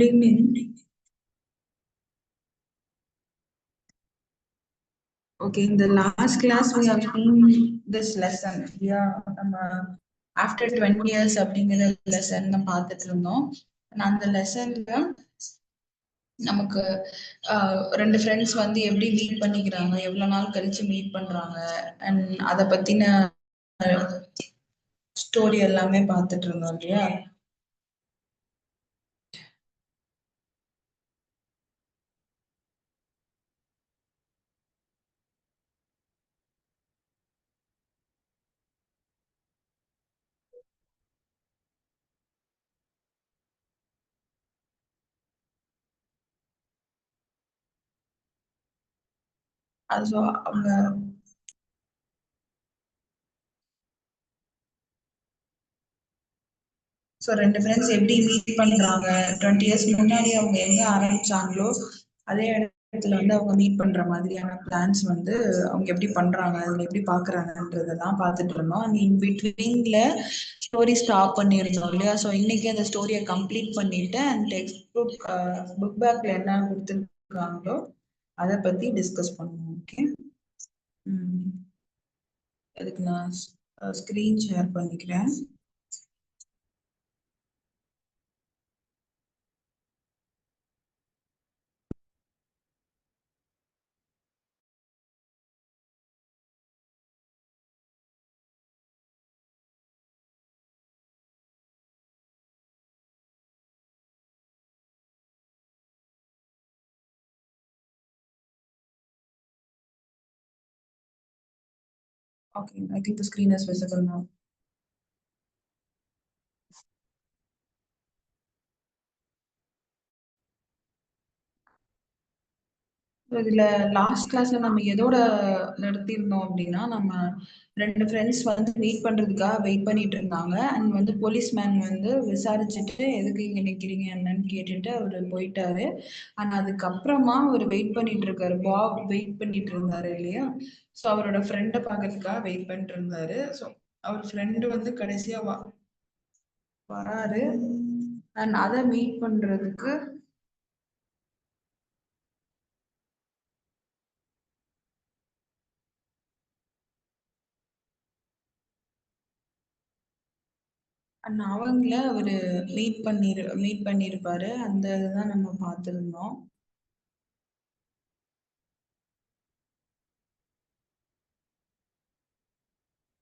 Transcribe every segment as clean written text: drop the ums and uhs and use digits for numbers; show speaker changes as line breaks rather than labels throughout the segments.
evening. Okay, in the last class we have seen this lesson. Yeah, after 20 years அப்படிங்கிற lesson நம்ம பார்த்துட்டு இருந்தோம். அந்த லெசன்ல நமக்கு ரெண்டு ஃப்ரெண்ட்ஸ் வந்து எப்படி மீட் பண்ணிக்கிறாங்க, எவ்வளவு நாள் கழிச்சு மீட் பண்றாங்க, அண்ட் அதை பத்தின ஸ்டோரி எல்லாமே பார்த்துட்டு இருந்தோம் இல்லையா? அது அவங்க ஸோ ரெண்டு ஃப்ரெண்ட்ஸ் எப்படி மீட் பண்றாங்க, 20 இயர்ஸ் முன்னாடி அவங்க எங்க ஆரம்பிச்சாங்களோ அதே இடத்துல வந்து அவங்க மீட் பண்ற மாதிரியான பிளான்ஸ் வந்து அவங்க எப்படி பண்றாங்க, அதுல எப்படி பாக்குறாங்கன்றதெல்லாம் பார்த்துட்டு இருந்தோம். அண்ட் இன் பிட்வீன்ல ஸ்டோரி ஸ்டாப் பண்ணியிருந்தோம் இல்லையா? ஸோ இன்னைக்கு அந்த ஸ்டோரியை கம்ப்ளீட் பண்ணிட்டு அண்ட் டெக்ஸ்ட் புக் பேக்ல என்ன கொடுத்துருக்காங்களோ அதை பத்தி டிஸ்கஸ் பண்ணுவோம். ஓகே, அதுக்கு நான் ஸ்கிரீன் ஷேர் பண்ணிக்கிறேன். Okay, I think the screen is visible now. இதுல லாஸ்ட் கிளாஸ்ல நம்ம எதோட நிறுத்தியிருந்தோம் அப்படின்னா, நம்ம ரெண்டு ஃப்ரெண்ட்ஸ் வந்து மீட் பண்றதுக்காக வெயிட் பண்ணிட்டு இருந்தாங்க. அண்ட் வந்து போலீஸ்மேன் வந்து விசாரிச்சுட்டு எதுக்கு இங்க நிக்கிறீங்க என்னன்னு கேட்டுட்டு அவரு போயிட்டாரு. அண்ட் அதுக்கப்புறமா அவர் வெயிட் பண்ணிட்டு இருக்காரு. பாப் வெயிட் பண்ணிட்டு இருந்தாரு இல்லையா? ஸோ அவரோட ஃப்ரெண்டை பார்க்கறதுக்காக வெயிட் பண்ணிட்டு இருந்தாரு. ஸோ அவர் ஃப்ரெண்டு வந்து கடைசியா வராரு. அண்ட் அதை மீட் பண்றதுக்கு அவங்கள அவரு மீட் பண்ணிருப்பாரு. அந்த இதுதான் நம்ம பார்த்திருந்தோம்.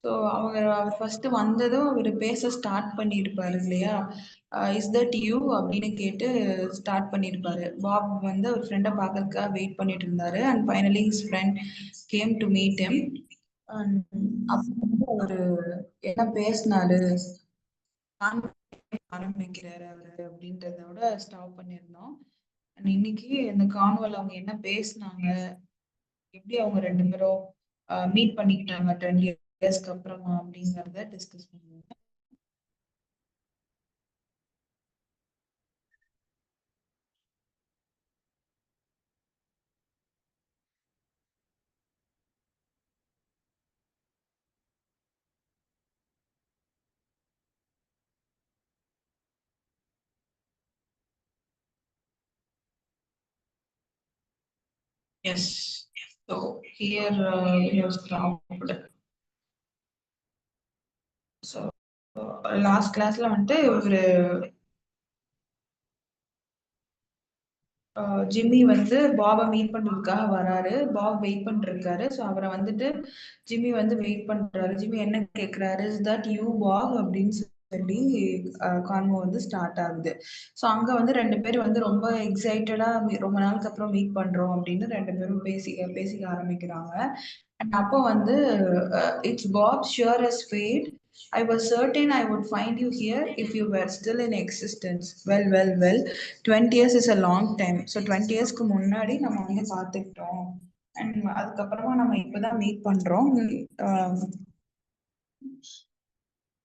ஸோ அவர் ஃபர்ஸ்ட் வந்ததும் அவர் பேச ஸ்டார்ட் பண்ணியிருப்பாரு இல்லையா? இஸ் தட் யூ அப்படின்னு கேட்டு ஸ்டார்ட் பண்ணியிருப்பாரு. பாப் வந்து அவர் ஃப்ரெண்டை பார்க்கறதுக்காக வெயிட் பண்ணிட்டு இருந்தாரு. And finally his friend came to meet him. அப்போ அவரு என்ன பேசினாரு, ஆரம்பிக்கிறாரு அவரு அப்படின்றதோட ஸ்டாப் பண்ணியிருந்தோம். இன்னைக்கு இந்த கான்வல் அவங்க என்ன பேசினாங்க, எப்படி அவங்க ரெண்டு பேரும் மீட் பண்ணிக்கிட்டாங்க 10 இயர்ஸ்க்கு அப்புறமா அப்படிங்கறத டிஸ்கஸ் பண்ணுவோம். Yes. So here we have stopped. So last கிளாஸ்ல வந்துட்டு ஒரு ஜிம்மி வந்து பாபை மீட் பண்றதுக்காக வராரு. பாப் வெயிட் பண்ணிருக்காரு. ஸோ அவரை வந்துட்டு ஜிம்மி வந்து வெயிட் பண்றாரு. ஜிம்மி என்ன கேட்கிறாரு, இஸ் தட் யூ பாப் அப்படின்னு சொல்லி கான்வோ வந்து ஸ்டார்ட் ஆகுது. ஸோ அங்க வந்து ரெண்டு பேரும் வந்து ரொம்ப எக்ஸைட்டடா ரொம்ப நாளுக்கு அப்புறம் மீட் பண்றோம் அப்படின்னு ரெண்டு பேரும் பேசிக்க ஆரம்பிக்கிறாங்க. அண்ட் அப்போ வந்து it's Bob sure as fate. I was certain I would find you here if you were still in existence. Well. 20 years is a long time. So 20 yearsக்கு முன்னாடி நம்ம வந்து பார்த்துக்கிட்டோம். அண்ட் அதுக்கப்புறமா நம்ம இப்பதான் மீட் பண்றோம்.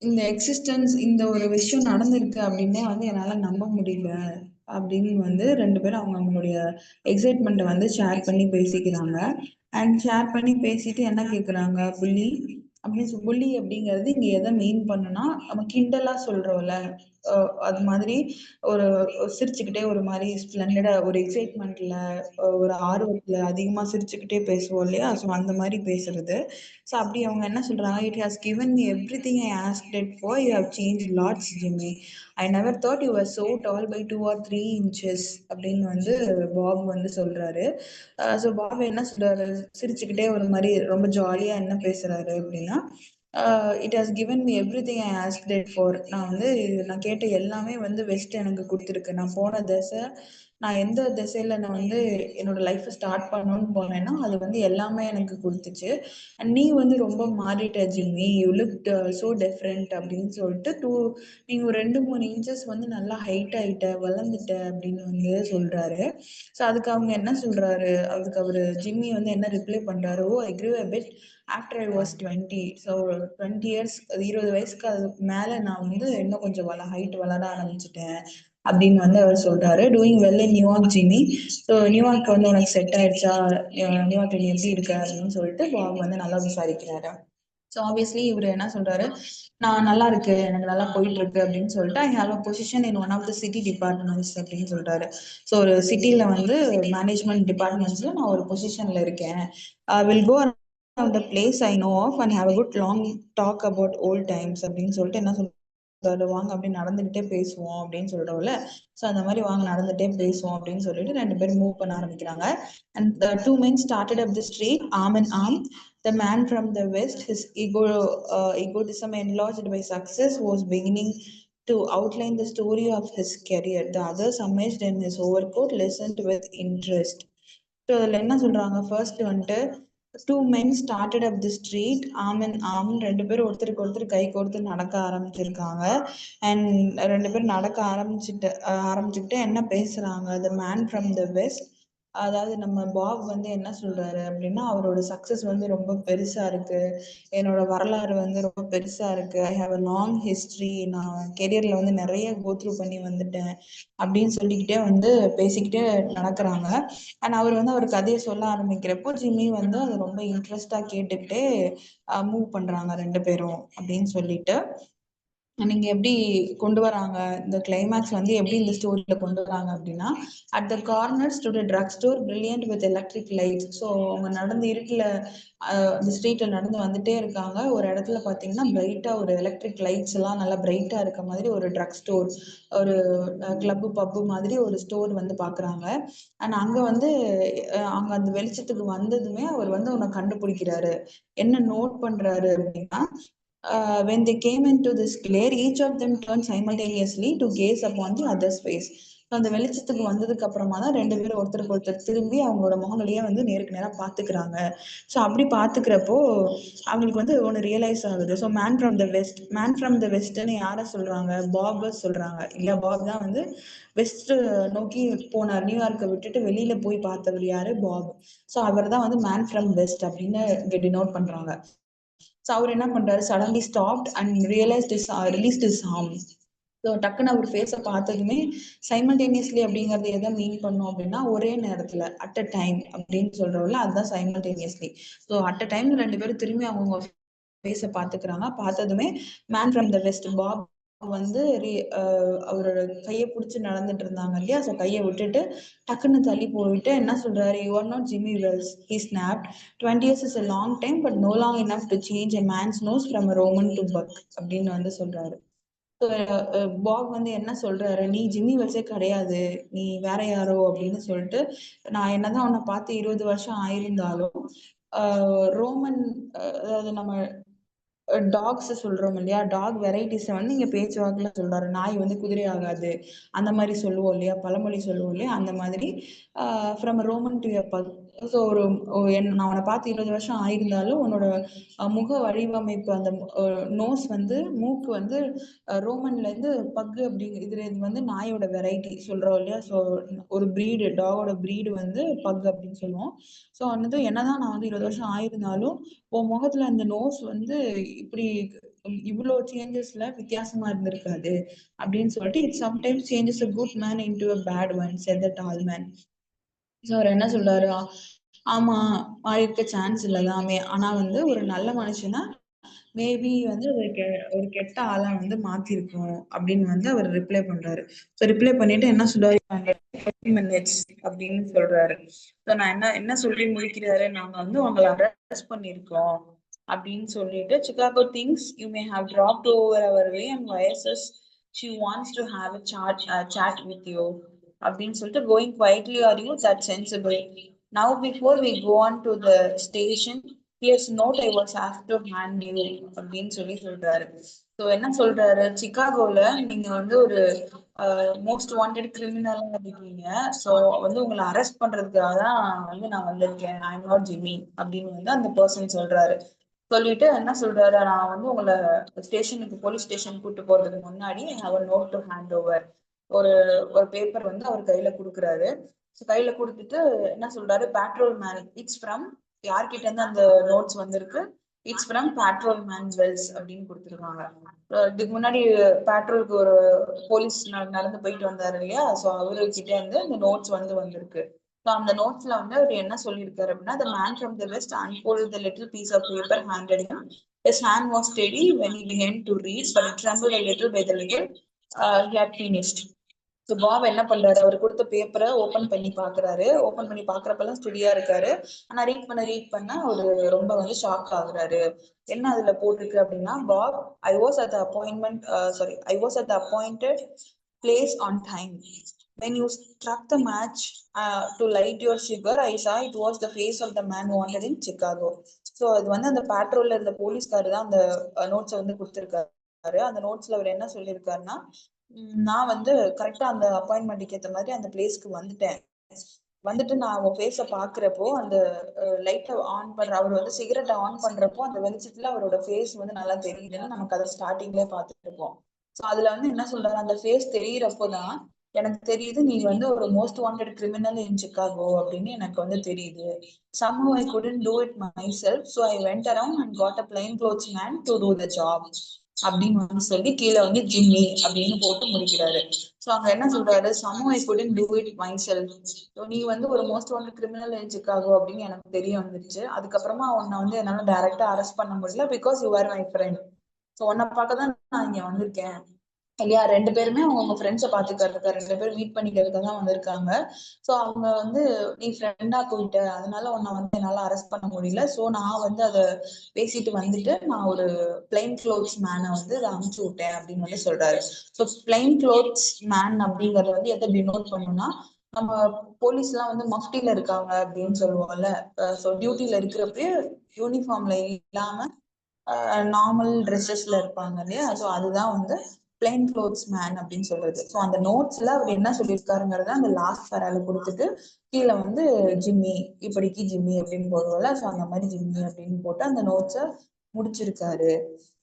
இந்த எக்ஸிஸ்டன்ஸ் இந்த ஒரு விஷயம் நடந்திருக்கு அப்படின்னே வந்து என்னால நம்ப முடியல அப்படின்னு வந்து ரெண்டு பேரும் அவங்களுடைய எக்ஸைட்மெண்ட்டை வந்து ஷேர் பண்ணி பேசிக்கிறாங்க. அண்ட் ஷேர் பண்ணி பேசிட்டு என்ன கேட்குறாங்க, புள்ளி அப்படின்னு புள்ளி அப்படிங்கிறது இங்க எதை மெயின் பண்ணுனா நம்ம கிண்டலா சொல்றோம்ல, அது மாதிரி ஒரு சிரிச்சுக்கிட்டே ஒரு மாதிரி ஸ்ப்ளெண்டடா ஒரு எக்ஸைட்மெண்ட்ல ஒரு ஆர்வத்துல அதிகமா சிரிச்சுக்கிட்டே பேசுவோம் இல்லையா? ஸோ அந்த மாதிரி பேசுறது. ஸோ அப்படி அவங்க என்ன சொல்றாங்க, "it has given me everything I asked it for. You have changed lots Jimmy. I never thought you were so tall by 2 or 3 inches" அப்படின்னு வந்து பாப் வந்து சொல்றாரு. ஸோ பாப் என்ன சொல்றாரு, சிரிச்சுக்கிட்டே ஒரு மாதிரி ரொம்ப ஜாலியா என்ன பேசுறாரு அப்படின்னா, it has given me everything I asked it for. நான் கேட்ட எல்லாமே வந்து வெஸ்ட் எனக்கு கொடுத்துருக்கு. நான் போன திசை, நான் எந்த திசையில நான் வந்து என்னோட லைஃப்பை ஸ்டார்ட் பண்ணணும்னு போனேன்னா அது வந்து எல்லாமே எனக்கு கொடுத்துச்சு. அண்ட் நீ வந்து ரொம்ப மாறிட்ட Jimmy, you look so different அப்படின்னு சொல்லிட்டு நீங்க ஒரு 2-3 இன்ச்சஸ் வந்து நல்லா ஹைட் ஆயிட்ட, வளர்ந்துட்ட அப்படின்னு வந்து சொல்றாரு. ஸோ அதுக்கு அவங்க என்ன சொல்றாரு, அதுக்கு அவரு ஜிம்மி வந்து என்ன ரிப்ளை பண்றாரு, "ஓ ஐ grew a bit after I was 20." So 20 years, 20 வயசுக்கு அது மேல நான் வந்து இன்னும் கொஞ்சம் ஹைட் வளர ஆரம்பிச்சிட்டேன் அப்படின்னு வந்து அவர் சொல்றாரு. Doing well in New York Jimmy. So New York வந்து உனக்கு செட் ஆயிடுச்சா, நியூயார்க் நீ எப்படி இருக்க அப்படின்னு சொல்லிட்டு பாப் வந்து நல்லா விசாரிக்கிறாரு. ஸோ ஆப்வியஸ்லி இவர் என்ன சொல்றாரு, நான் நல்லா இருக்கு, எனக்கு நல்லா போயிட்டு இருக்கு அப்படின்னு சொல்லிட்டு, I have a position in one of the city departments அப்படின்னு சொல்றாரு. ஸோ ஒரு சிட்டில வந்து மேனேஜ்மெண்ட் டிபார்ட்மெண்ட்ஸ்ல நான் ஒரு பொசிஷன்ல இருக்கேன். Will go around the place I know of and have a good long talk about old times அப்படின்னு சொல்லிட்டு என்ன சொல்றாரு, வாங்க அப்படி நடந்துகிட்டே பேசுவோம் அப்படின்னு சொல்றோம்ல. ஸோ அந்த மாதிரி வாங்க நடந்துட்டே பேசுவோம் அப்படின்னு சொல்லிட்டு 2 பேரும் மூவ் பண்ண ஆரம்பிக்கிறாங்க. And the two men started up the street arm in arm. The man from the west, his egotism enlarged by success, was beginning to outline the story of his career. The other, submerged in his overcoat, listened with interest. ஸோ அதில் என்ன சொல்றாங்க, first வந்துட்டு two men started up the street arm and arm. 2 பேரும் ஒருத்தருக்கு ஒருத்தர் கை கோர்த்து நடக்க ஆரம்பிச்சிருக்காங்க. அண்ட் 2 பேரும் நடக்க ஆரம்பிச்சுக்கிட்டு என்ன பேசுறாங்க, the man from the west, அதாவது நம்ம பாப் வந்து என்ன சொல்றாரு அப்படின்னா, அவரோட சக்சஸ் வந்து ரொம்ப பெருசா இருக்கு, என்னோட வரலாறு வந்து ரொம்ப பெருசா இருக்கு, ஐ ஹாவ் அ லாங் ஹிஸ்டரி, நான் கெரியர்ல வந்து நிறைய கோத்ரூ பண்ணி வந்துட்டேன் அப்படின்னு சொல்லிக்கிட்டே வந்து பேசிக்கிட்டே நடக்கிறாங்க. அண்ட் அவர் வந்து அவர் கதையை சொல்ல ஆரம்பிக்கிறப்போ ஜிம்மி வந்து அதை ரொம்ப இன்ட்ரெஸ்டா கேட்டுக்கிட்டே மூவ் பண்றாங்க 2 பேரும் அப்படின்னு சொல்லிட்டு. நீங்க எப்படி கொண்டு வராங்க, இந்த கிளைமேக்ஸ் வந்து எப்படி இந்த ஸ்டோரியில கொண்டு வராங்க அப்படின்னா, at the corner stood drug store brilliant with electric lights. So அவங்க நடந்து இருட்டுல அந்த ஸ்ட்ரீட்ல நடந்து வந்துட்டே இருக்காங்க. ஒரு இடத்துல பாத்தீங்கன்னா பிரைட்டா ஒரு எலக்ட்ரிக் லைட்ஸ் எல்லாம் நல்லா பிரைட்டா இருக்க மாதிரி ஒரு ட்ரக் ஸ்டோர், ஒரு கிளப் பப்பு மாதிரி ஒரு ஸ்டோர் வந்து பாக்குறாங்க. அண்ட் அங்க வந்து அங்க அந்த வெளிச்சத்துக்கு வந்ததுமே அவர் வந்து உன்னை கண்டுபிடிக்கிறாரு. என்ன நோட் பண்றாரு அப்படின்னா, when they came into this glare, each of them turned simultaneously to gaze upon the other's face. அந்த வெளிச்சத்துக்கு வந்ததுக்கு அப்புறமா தான் 2 பேரும் ஒருத்தருக்கு ஒருத்தர் திரும்பி அவங்களோட முகங்களையே வந்து நேருக்கு நேரா பாத்துக்கிறாங்க. ஸோ அப்படி பாத்துக்கிறப்போ அவங்களுக்கு வந்து ஒன்று ரியலைஸ் ஆகுது. ஸோ மேன் ஃப்ரம் த வெஸ்ட்னு யாரை சொல்றாங்க, பாப சொல்றாங்க இல்ல. பாப் தான் வந்து வெஸ்ட் நோக்கி போனார், நியூயார்க்கை விட்டுட்டு வெளியில போய் பார்த்தவர் யாரு, பாப். ஸோ அவர் தான் வந்து மேன் ஃப்ரம் வெஸ்ட் அப்படின்னு இங்க டினோட் பண்றாங்க. ஸோ அவர் என்ன பண்றாரு, suddenly stopped and released is arm. So டக்குன்னு அவர் ஃபேஸை பார்த்ததுமே சைமல்டேனியஸ்லி அப்படிங்கிறது எதை மீன் பண்ணோம் அப்படின்னா, ஒரே நேரத்தில் அட் அ டைம் அப்படின்னு சொல்றோம்ல, அதுதான் simultaneously. So at a time 2 பேரும் திரும்பி அவங்க ஃபேஸை பார்த்துக்கிறாங்க. பார்த்ததுமே man from the west Bob வந்து அவரோட கையை பிடிச்சி நடந்துட்டு இருந்தாங்க இல்லையா, ஸோ கையை விட்டுட்டு டக்குன்னு தள்ளி போயிட்டு என்ன சொல்றாரு, you are not Jimmy Wells, he snapped. 20 years is a long time but no long enough to change a man's nose from a Roman to buck அப்படின்னு வந்து சொல்றாரு. பாப் வந்து என்ன சொல்றாரு, நீ ஜிம்மி வெல்ஸே கிடையாது, நீ வேற யாரோ அப்படின்னு சொல்லிட்டு, நான் என்னதான் உன்னை பார்த்து 20 வருஷம் ஆயிருந்தாலும் ரோமன், அதாவது நம்ம டாக்ஸ் சொல்றோம் இல்லையா, டாக் வெரைட்டிஸை வந்து இங்க பேச்சுவாக்குல சொல்றாரு. நாய் வந்து குதிரை ஆகாது அந்த மாதிரி சொல்லுவோம் இல்லையா, பழமொழி சொல்லுவோம் இல்லையா, அந்த மாதிரி from Roman to buck. So நான் உன்னை பார்த்து 20 வருஷம் ஆயிருந்தாலும் உன்னோட முக வடிவமைப்பு, அந்த நோஸ் வந்து மூக்கு வந்து ரோமன்ல இருந்து பக்கு அப்படிங்க, இது வந்து நாயோட வெரைட்டி சொல்றோம் இல்லையா. ஸோ ஒரு பிரீடு, டாகோட பிரீடு வந்து பக் அப்படின்னு சொல்லுவோம். ஸோ வந்து என்னதான் நான் வந்து 20 வருஷம் ஆயிருந்தாலும் உன் முகத்துல அந்த நோஸ் வந்து இப்படி இவ்வளோ சேஞ்சஸ்ல வித்தியாசமா இருந்திருக்காது அப்படின்னு சொல்லிட்டு, it sometimes changes a good man into a bad one said the tall man. So அவர் என்ன சொல்றாரு, ஆமா மாறி இருக்க சான்ஸ் இல்லதாமே, ஆனா வந்து ஒரு நல்ல மனுஷனா மேபி வந்து ஒரு கெட்ட ஆளா வந்து மாத்திருக்கோம் அப்படின்னு வந்து அவர் ரிப்ளை பண்றாரு. ஸோ ரிப்ளை பண்ணிட்டு என்ன சொல்றாரு, 30 minutes அப்படின்னு சொல்றாரு. ஸோ நான் என்ன என்ன சொல்லி முடிக்கிறாரு, நாங்க வந்து உங்களை அரெஸ்ட் பண்ணிருக்கோம் அப்படின்னு சொல்லிட்டு, Chicago thinks you may have dropped over our way and wires she wants to have a chat with you அப்படின்னு சொல்லிட்டு, going quietly are you that sensible now before we go on to the station here's note I was asked to hand you அப்படின்னு சொல்லி சொல்றாரு. So என்ன சொல்றாரு, சிகாகோல நீங்க வந்து ஒரு மோஸ்ட் வாண்டட் கிரிமினலா இருக்கீங்க. ஸோ வந்து உங்களை அரெஸ்ட் பண்றதுக்காக தான் வந்து நான் வந்திருக்கேன். ஐ எம் நாட் ஜிம்மி அப்படின்னு வந்து அந்த பர்சன் சொல்றாரு. சொல்லிட்டு என்ன சொல்றாரு, நான் வந்து உங்களை ஸ்டேஷனுக்கு போலீஸ் ஸ்டேஷன் கூட்டு போறதுக்கு முன்னாடி அவர் நோட் டு ஹேண்ட் ஓவர் ஒரு ஒரு பேப்பர் வந்து அவர் கையில கொடுக்குறாரு. கையில கொடுத்துட்டு என்ன சொல்றாரு, பேட்ரோல் மேன் இட்ஸ் ஃப்ரம், யார்கிட்ட இருந்து அந்த நோட்ஸ் வந்திருக்கு, it's from patrol man Wells அப்படின்னு கொடுத்துருக்காங்க. இதுக்கு முன்னாடி பேட்ரோலுக்கு ஒரு போலீஸ் நடந்து போயிட்டு வந்தாரு இல்லையா, ஸோ அவரு கிட்ட இருந்து இந்த நோட்ஸ் வந்து வந்திருக்கு. ஸோ அந்த நோட்ஸ்ல வந்து அவர் என்ன சொல்லியிருக்காரு அப்படின்னா, the man from the west unfolded the little piece of paper handed him. His hand was steady when he began to read, but it trembled a little by the little he had finished. So Bob என்ன பண்றாரு, அவர் கொடுத்த பேப்பரை open பண்ணி பாக்குறாரு. Open பண்ணி பாக்குறப்பெல்லாம் ஸ்டெடியா இருக்காரு. ஆனா read பண்ண அவரு ரொம்ப வந்து ஷாக் ஆகுறாரு. என்ன அதுல போட்டிருக்கு அப்படின்னா, Bob, I was at the appointment sorry I was at the appointed place on time. When you struck the match to light your cigar, I saw it was the face of the man wanted in Chicago. So அது வந்து அந்த பேட்ரோல்ல இருந்த போலீஸ்காரர் தான் அந்த நோட்ஸை வந்து கொடுத்திருக்காரு. அந்த நோட்ஸ்ல அவர் என்ன சொல்லியிருக்காருன்னா, நான் வந்து கரெக்டா அந்த அப்பாயின்மெண்ட்டுக்கு ஏற்ற மாதிரி அந்த பிளேஸ்க்கு வந்துட்டேன். வந்துட்டு நான் அவன் ஃபேஸ பாக்குறப்போ அந்த லைட்டை ஆன் பண்ற, அவர் வந்து சிகரெட்டை ஆன் பண்றப்போ அந்த வெளிச்சத்துல அவரோட ஃபேஸ் வந்து நல்லா தெரியுதுன்னு நமக்கு அதை ஸ்டார்டிங்லேயே பார்த்துட்டு இருப்போம். ஸோ அதுல வந்து என்ன சொல்றாரு, அந்த ஃபேஸ் தெரியறப்போதான் எனக்கு தெரியுது நீ வந்து ஒரு மோஸ்ட் வாண்டட் கிரிமினல் இன் சிகாகோ அப்படின்னு எனக்கு வந்து தெரியுது. somehow I couldn't do it myself, so I went around and got a plain clothes man to do the job அப்படின்னு வந்து சொல்லி கீழே வந்து ஜிம்மி அப்படின்னு போட்டு முடிக்கிறாரு. சோ அங்க என்ன சொல்றாரு, somehow I couldn't do it myself. So நீ வந்து ஒரு மோஸ்ட் வாண்டட் கிரிமினல் இன் சிகாகோ அப்படின்னு எனக்கு தெரிய வந்துருச்சு. அதுக்கப்புறமா உன்னை வந்து என்னால டைரக்டா அரெஸ்ட் பண்ண முடியல, because you are my friend. So உன்னை பார்க்க தான் நான் இங்க வந்திருக்கேன் இல்லையா. ரெண்டு பேருமே அவங்க ஃப்ரெண்ட்ஸை பாத்துக்கிறதுக்கா, ரெண்டு பேரும் மீட் பண்ணிக்கிறதுக்காக தான் வந்திருக்காங்க. ஸோ அவங்க வந்து நீ ஃப்ரெண்டா போயிட்ட, அதனால உன்னை வந்து என்னால அரெஸ்ட் பண்ண முடியல. ஸோ நான் வந்து அதை பேசிட்டு வந்துட்டு நான் ஒரு பிளைன் க்ளோத்ஸ் மேனை வந்து இதை அனுப்பிச்சு விட்டேன் அப்படின்னு வந்து சொல்றாரு. ஸோ பிளைன் க்ளோத்ஸ் மேன் அப்படிங்கறத வந்து எதை டினோட் பண்ணும்னா, நம்ம போலீஸ் எல்லாம் வந்து மஃப்டில இருக்காங்க அப்படின்னு சொல்லுவோம்ல. ஸோ டியூட்டில இருக்கிறப்ப யூனிஃபார்ம்ல இல்லாம நார்மல் ட்ரெஸ்ஸஸ்ல இருப்பாங்க இல்லையா. ஸோ அதுதான் வந்து பிளைன் க்ளோத்ஸ் மேன் அப்படின்னு சொல்றது. ஸோ அந்த நோட்ஸ்ல அவர் என்ன சொல்லியிருக்காருங்கிறத அந்த லாஸ்ட் பேரால கொடுத்துட்டு கீழே வந்து ஜிம்மி, இப்படிக்கு ஜிம்மி அப்படின்னு போடுவோம்ல, ஸோ அந்த மாதிரி ஜிம்மி அப்படின்னு போட்டு அந்த நோட்ஸை முடிச்சிருக்காரு.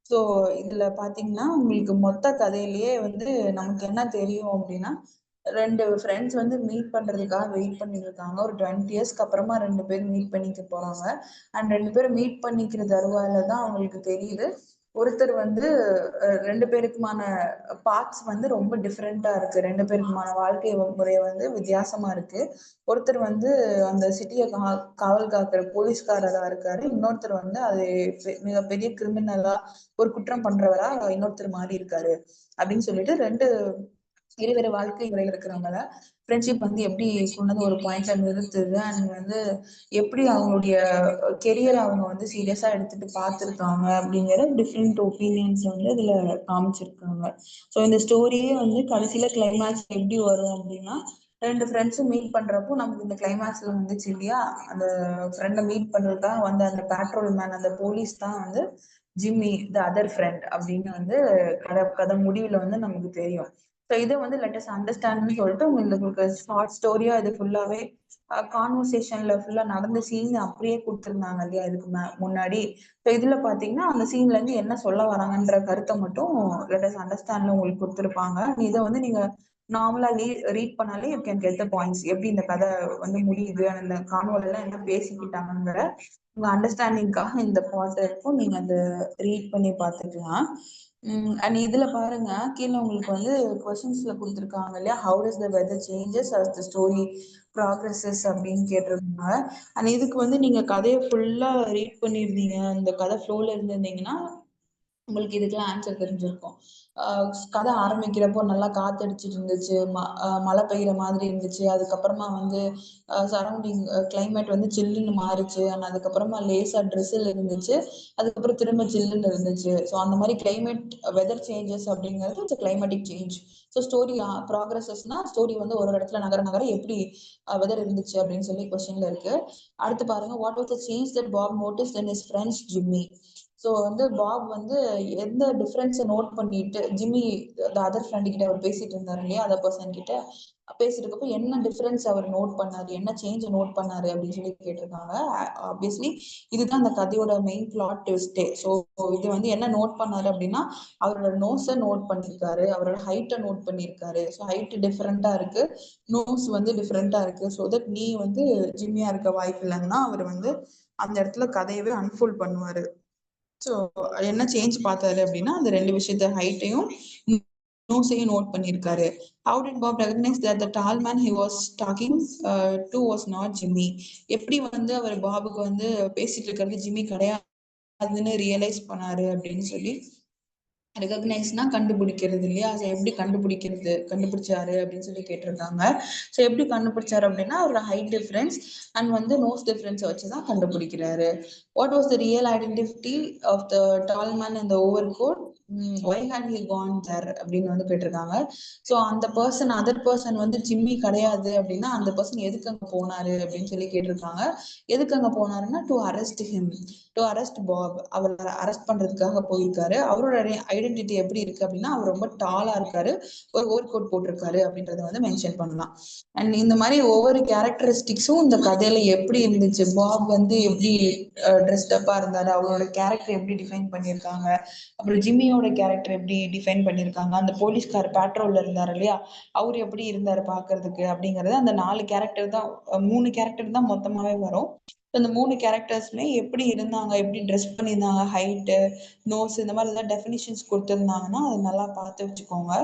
ஸோ இதுல பாத்தீங்கன்னா உங்களுக்கு மொத்த கதையிலேயே வந்து நமக்கு என்ன தெரியும் அப்படின்னா, ரெண்டு ஃப்ரெண்ட்ஸ் வந்து மீட் பண்றதுக்காக வெயிட் பண்ணிட்டு இருக்காங்க. ஒரு 20 இயர்ஸ்க்கு அப்புறமா ரெண்டு பேரும் மீட் பண்ணிக்க போறாங்க. அண்ட் ரெண்டு பேரும் மீட் பண்ணிக்கிற தருவாயில தான் அவங்களுக்கு தெரியுது, ஒருத்தர் வந்து ரெண்டு பேருக்குமான பார்ட்ஸ் வந்து ரொம்ப டிஃப்ரெண்டா இருக்கு. ரெண்டு பேருக்குமான வாழ்க்கை முறை வந்து வித்தியாசமா இருக்கு. ஒருத்தர் வந்து அந்த சிட்டியை காவல் காக்கிற போலீஸ்காரரா இருக்காரு. இன்னொருத்தர் வந்து அது மிகப்பெரிய கிரிமினலா, ஒரு குற்றம் பண்றவரா இன்னொருத்தர் மாறி இருக்காரு அப்படின்னு சொல்லிட்டு ரெண்டு இருவேறு வாழ்க்கை முறையில இருக்கிறவங்கள ஃப்ரெண்ட்ஷிப் வந்து எப்படி சொன்னது ஒரு பாயிண்ட்ல நிறுத்துது, அண்ட் வந்து எப்படி அவங்களுடைய கெரியரை அவங்க வந்து சீரியஸா எடுத்துட்டு பார்த்துருக்காங்க அப்படிங்கிற டிஃப்ரெண்ட் ஒப்பீனியன்ஸ் வந்து இதுல காமிச்சிருக்காங்க. ஸோ இந்த ஸ்டோரியே வந்து கடைசியில கிளைமேக்ஸ் எப்படி வரும் அப்படின்னா, ரெண்டு ஃப்ரெண்ட்ஸும் மீட் பண்றப்போ நமக்கு இந்த கிளைமேக்ஸ்ல வந்துச்சு இல்லையா, அந்த ஃப்ரெண்டை மீட் பண்றதுக்காக வந்து அந்த பேட்ரோல் மேன் அந்த போலீஸ் தான் வந்து ஜிம்மி த அதர் ஃப்ரெண்ட் அப்படின்னு வந்து கதை கதை முடிவுல வந்து நமக்கு தெரியும். ஸோ இதை வந்து லெட்டஸ் அண்டர்ஸ்டாண்ட்னு சொல்லிட்டு உங்களுக்கு ஷார்ட் ஸ்டோரியா இது ஃபுல்லாவே கான்வர்சேஷன்ல ஃபுல்லா நடந்த சீன் அப்படியே கொடுத்துருந்தாங்க இல்லையா இதுக்கு முன்னாடி. ஸோ இதுல பாத்தீங்கன்னா அந்த சீன்ல இருந்து என்ன சொல்ல வராங்கன்ற கருத்தை மட்டும் லெட்டஸ் அண்டர்ஸ்டாண்ட்ல உங்களுக்கு கொடுத்துருப்பாங்க. இதை வந்து நீங்க நார்மலா ரீட் பண்ணாலே you can get the points, எப்படி இந்த கதை வந்து முடியுது, அந்த கான்வர்ல எல்லாம் என்ன பேசிக்கிட்டாங்கிற உங்க அண்டர்ஸ்டாண்டிங்காக இந்த பாட்டு இருக்கும். நீங்க அதை ரீட் பண்ணி பார்த்துக்கலாம். அண்ட் இதுல பாருங்க, கீழே உங்களுக்கு வந்து கொஸ்டின்ஸ்ல கொடுத்துருக்காங்க இல்லையா, how does the weather changes as the story progresses அப்படின்னு கேட்டிருக்காங்க. அண்ட் இதுக்கு வந்து நீங்க கதையை ஃபுல்லா ரீட் பண்ணியிருந்தீங்க, இந்த கதை ஃப்ளோல இருந்திருந்தீங்கன்னா உங்களுக்கு இதுக்கெல்லாம் ஆன்சர் தெரிஞ்சிருக்கும். கதை ஆரம்பிக்கிறப்போ நல்லா காத்தடிச்சிட்டு இருந்துச்சு. மழை பெய்யுற மாதிரி இருந்துச்சு. அதுக்கப்புறமா வந்து சரௌண்டிங் கிளைமேட் வந்து சில்லுன்னு மாறுச்சு. அண்ட் அதுக்கப்புறமா லேசா ட்ரிசில் இருந்துச்சு. அதுக்கப்புறம் திரும்ப சில்லுன்னு இருந்துச்சு. ஸோ அந்த மாதிரி கிளைமேட் வெதர் சேஞ்சஸ் அப்படிங்கிறது it's climatic change. So story ப்ராக்ரஸஸ்னா ஸ்டோரி வந்து ஒரு இடத்துல நகர நகர எப்படி வெதர் இருந்துச்சு அப்படின்னு சொல்லி கொஸ்டின்ல இருக்கு. அடுத்து பாருங்க, what was the change that Bob noticed in his friends Jimmy. So வந்து பாப் வந்து எந்த டிஃப்ரென்ஸை நோட் பண்ணிட்டு ஜிம்மி அதர் ஃப்ரெண்டு கிட்ட அவர் பேசிட்டு இருந்தாரு இல்லையா, அதர் பர்சன் கிட்ட பேசிட்டு இருக்கப்போ என்ன டிஃபரன்ஸ் அவர் நோட் பண்ணாரு, என்ன சேஞ்ச் நோட் பண்ணாரு அப்படின்னு சொல்லி கேட்டிருக்காங்க. ஆப்வியஸ்லி இதுதான் அந்த கதையோட மெயின் பிளாட் ட்விஸ்டே. ஸோ இது வந்து என்ன நோட் பண்ணாரு அப்படின்னா, அவரோட நோஸை நோட் பண்ணியிருக்காரு, அவரோட ஹைட்டை நோட் பண்ணியிருக்காரு. ஸோ ஹைட் டிஃப்ரெண்டா இருக்கு, நோஸ் வந்து டிஃப்ரெண்டா இருக்கு. ஸோ தட் நீ வந்து ஜிம்மியா இருக்க வாய்ப்பு இல்லைன்னா அவர் வந்து அந்த இடத்துல கதையவே அன்ஃபோல்ட் பண்ணுவாரு. ஸோ என்ன சேஞ்ச் பார்த்தாரு அப்படின்னா, அந்த ரெண்டு விஷயத்த ஹைட்டையும் நோஸையும் நோட் பண்ணியிருக்காரு. How did Bob recognize that the tall man he was talking to was not Jimmy. எப்படி வந்து அவர் பாபுக்கு வந்து பேசிட்டு இருக்கிறது ஜிம்மி கிடையாதுன்னு ரியலைஸ் பண்ணாரு அப்படின்னு சொல்லி, ரெகக்னைஸ்னா கண்டுபிடிக்கிறது இல்லையா, ஸோ எப்படி கண்டுபிடிச்சாரு அப்படின்னு சொல்லி கேட்டிருக்காங்க. ஸோ எப்படி கண்டுபிடிச்சாரு அப்படின்னா, அவரோட ஹைட் டிஃபரன்ஸ் அண்ட் வந்து நோஸ் டிஃபரன்ஸை வச்சு தான் கண்டுபிடிக்கிறாரு. What was the real identity of the tall man இந்த overcoat, why had he gone there அப்படின்னு வந்து கேட்டிருக்காங்க. ஸோ அந்த பர்சன் அதர் பர்சன் வந்து ஜிம்மி கிடையாது அப்படின்னா அந்த பர்சன் எதுக்கு அங்கே போனாரு அப்படின்னு சொல்லி கேட்டிருக்காங்க. எதுக்கு அங்கே போனாருன்னா to arrest him, to arrest Bob. அவரை அரெஸ்ட் பண்றதுக்காக போயிருக்காரு. அவரோட ஐடென்டிட்டி எப்படி இருக்கு அப்படின்னா, அவர் ரொம்ப டாலா இருக்காரு, ஒரு ஓவர் கோட் போட்டிருக்காரு அப்படின்றத வந்து மென்ஷன் பண்ணலாம். அண்ட் இந்த மாதிரி ஒவ்வொரு கேரக்டரிஸ்டிக்ஸும் இந்த கதையில எப்படி இருந்துச்சு, பாப் வந்து எப்படி ட்ரெஸ்டப்பா இருந்தாரு, அவரோட கேரக்டர் எப்படி டிஃபைன் பண்ணியிருக்காங்க, அப்புறம் ஜிம்மியோட கேரக்டர் எப்படி டிஃபைன் பண்ணியிருக்காங்க, அந்த போலீஸ்கார் பேட்ரோல்ல இருந்தாரு இல்லையா, அவர் எப்படி இருந்தாரு பாக்குறதுக்கு அப்படிங்கறது, அந்த 4 கேரக்டர் தான் 3 கேரக்டர் தான் மொத்தமாவே வரும். அந்த 3 கேரக்டர்ஸ்மே எப்படி இருந்தாங்க, எப்படி ட்ரெஸ் பண்ணியிருந்தாங்க, ஹைட்டு, நோஸ், இந்த மாதிரி ஏதாவது டெஃபினிஷன்ஸ் கொடுத்துருந்தாங்கன்னா அது நல்லா பார்த்து வச்சுக்கோங்க.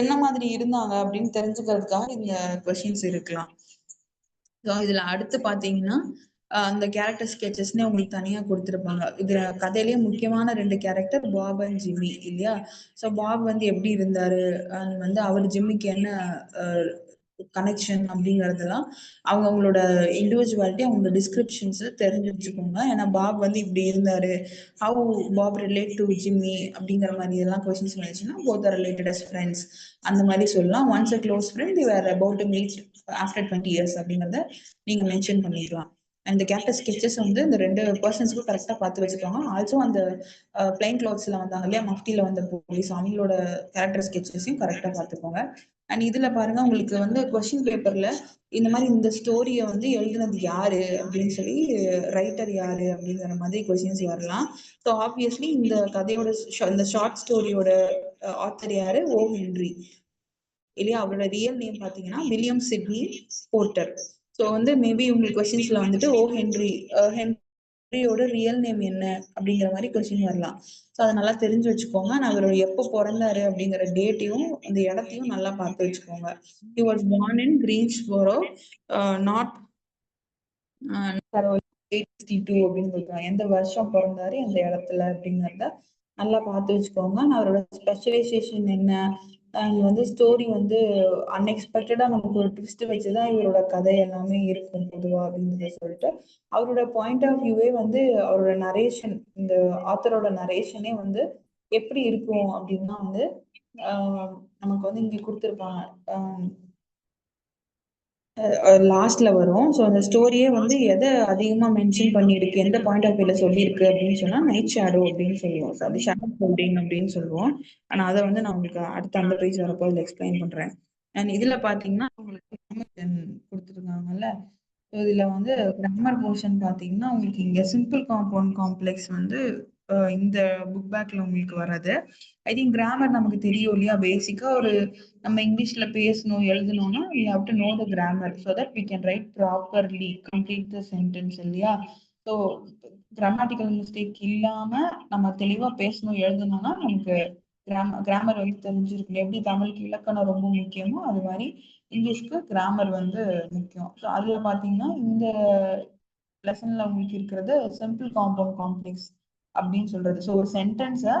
என்ன மாதிரி இருந்தாங்க அப்படின்னு தெரிஞ்சுக்கிறதுக்காக இந்த கொஷின்ஸ் இருக்கலாம். ஸோ இதுல அடுத்து பாத்தீங்கன்னா அந்த கேரக்டர் ஸ்கெச்சஸ்னே உங்களுக்கு தனியா கொடுத்துருப்பாங்க. இதுல கதையிலேயே முக்கியமான 2 கேரக்டர் பாப் அண்ட் ஜிம்மி இல்லையா. ஸோ பாப் வந்து எப்படி இருந்தாரு, அண்ட் வந்து அவர் ஜிம்மிக்கு என்ன கனெக்ஷன் அப்படிங்கறதெல்லாம் அவங்களோட இண்டிவிஜுவாலிட்டி, அவங்களோட டிஸ்கிரிப்ஷன்ஸ் தெரிஞ்சு வச்சுக்கோங்க. ஏன்னா பாப் வந்து இப்படி இருந்தாரு, how Bob relate to Jimmy அப்படிங்கிற மாதிரி எல்லாம் கொஸ்டின்ஸ் வந்துச்சுன்னா both are related as friends அந்த மாதிரி சொல்லலாம். Once a close friend they were about to meet after 20 years அப்படிங்கிறத நீங்க மென்ஷன் பண்ணிடலாம். அந்த கேரக்டர் ஸ்கெச்சஸ் வந்து இந்த 2 பர்சன்ஸ்க்கும் கரெக்டா பார்த்து வச்சுக்கோங்க. ஆல்சோ அந்த பிளைன் கிளாத்ஸ்ல வந்தாங்க இல்லையா, மஃப்டில வந்த போலீஸ், அவங்களோட கேரக்டர் ஸ்கெச்சஸையும் கரெக்டா பார்த்துக்கோங்க. அண்ட் இதுல பாருங்க, உங்களுக்கு வந்து கொஸ்டின் பேப்பர்ல இந்த மாதிரி இந்த ஸ்டோரியை வந்து எழுதுனது யாரு அப்படின்னு சொல்லி, ரைட்டர் யாரு அப்படிங்கிற மாதிரி கொஸ்டின்ஸ் வரலாம். ஸோ ஆப்வியஸ்லி இந்த கதையோட இந்த ஷார்ட் ஸ்டோரியோட ஆத்தர் யாரு, ஓ ஹென்றி இல்லையா. அவரோட ரியல் நேம் பாத்தீங்கன்னா வில்லியம் சிட்னி போர்ட்டர். ஸோ வந்து மேபி உங்களுக்கு கொஸ்டின்ஸ்ல வந்துட்டு ஓ ஹென்றி, ஹென்ரியோட ரியல் நேம் என்ன அப்படிங்கிற மாதிரி கொஸ்டின் வரலாம். ஸோ அதை நல்லா தெரிஞ்சு வச்சுக்கோங்க. நான் அவர் எப்போ பிறந்தாரு அப்படிங்கிற டேட்டையும் அந்த இடத்தையும் நல்லா பார்த்து வச்சுக்கோங்க. He was born in Greensboro, north 862 அப்படின்னு சொல்றாங்க. எந்த வருஷம் பிறந்தாரு, எந்த இடத்துல அப்படிங்கிறத நல்லா பார்த்து வச்சுக்கோங்க. அவரோட ஸ்பெஷலைசேஷன் என்ன, அண்ட் வந்து ஸ்டோரி வந்து அன்எக்ஸ்பெக்டடா நமக்கு ஒரு ட்விஸ்ட் வச்சுதான் இவரோட கதை எல்லாமே இருக்கும் பொதுவா அப்படின்றத சொல்லிட்டு, அவரோட பாயிண்ட் ஆஃப் வியூவே வந்து அவரோட நரேஷன், இந்த ஆத்தரோட நரேஷனே வந்து எப்படி இருக்கும் அப்படின்னா வந்து நமக்கு வந்து இங்க கொடுத்துருப்பாங்க, லாஸ்ட்ல வரும். ஸோ அந்த ஸ்டோரியே வந்து எதை அதிகமா மென்ஷன் பண்ணியிருக்கு, எந்த பாயிண்ட் ஆஃப் வியூல சொல்லியிருக்கு அப்படின்னு சொன்னா நைட் ஷேடோ அப்படின்னு சொல்லுவோம். ஸோ அது ஷேடோ ஹோல்டிங் அப்படின்னு சொல்லுவோம். ஆனா அதை வந்து நான் உங்களுக்கு அடுத்த அந்த பேஜ் வரப்போ அதில் எக்ஸ்பிளைன் பண்றேன். அண்ட் இதுல பாத்தீங்கன்னா உங்களுக்கு கொடுத்துருக்காங்கல்ல, இதுல வந்து கிராமர் போர்ஷன் பாத்தீங்கன்னா உங்களுக்கு இங்க சிம்பிள் காம்பவுண்ட் காம்ப்ளெக்ஸ் வந்து இந்த புக் பேக்ல உங்களுக்கு வராது. ஐ திங்க் கிராமர் நமக்கு தெரியும் இல்லையா, பேசிக்கா ஒரு நம்ம இங்கிலீஷ்ல பேசணும் எழுதணும்னா we have to know the grammar so that we can write properly, complete the sentence இல்லையா. ஸோ கிராமட்டிக்கல் மிஸ்டேக் இல்லாம நம்ம தெளிவா பேசணும் எழுதணும்னா நமக்கு கிராமர் வந்து தெரிஞ்சிருக்கணும். எப்படி தமிழுக்கு இலக்கணம் ரொம்ப முக்கியமோ அது மாதிரி இங்கிலீஷ்க்கு கிராமர் வந்து முக்கியம். ஸோ அதுல பாத்தீங்கன்னா இந்த லெசன்ல உங்களுக்கு இருக்கிறது சிம்பிள் காம்பவுண்ட் காம்ப்ளெக்ஸ் அப்படின்னு சொல்றது. ஸோ ஒரு சென்டென்ஸை